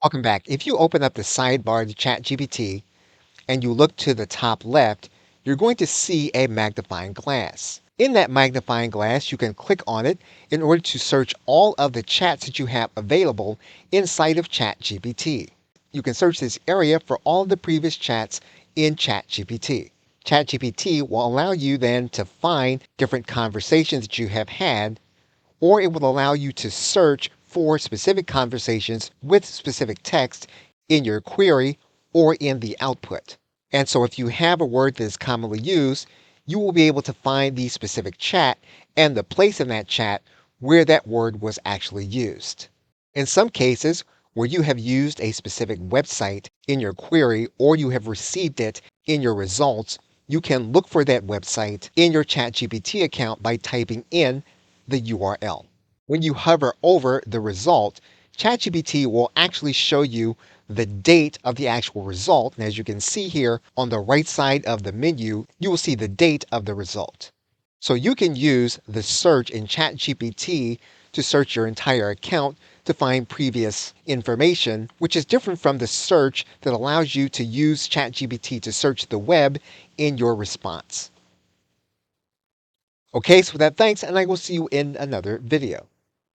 Welcome back. If you open up the sidebar to ChatGPT and you look to the top left, you're going to see a magnifying glass. In that magnifying glass, you can click on it in order to search all of the chats that you have available inside of ChatGPT. You can search this area for all of the previous chats in ChatGPT. ChatGPT will allow you then to find different conversations that you have had, or it will allow you to search for specific conversations with specific text in your query or in the output. And so if you have a word that is commonly used, you will be able to find the specific chat and the place in that chat where that word was actually used. In some cases, where you have used a specific website in your query or you have received it in your results, you can look for that website in your ChatGPT account by typing in the URL. When you hover over the result, ChatGPT will actually show you the date of the actual result. And as you can see here on the right side of the menu, you will see the date of the result. So you can use the search in ChatGPT to search your entire account to find previous information, which is different from the search that allows you to use ChatGPT to search the web in your response. Okay, so with that, thanks, and I will see you in another video.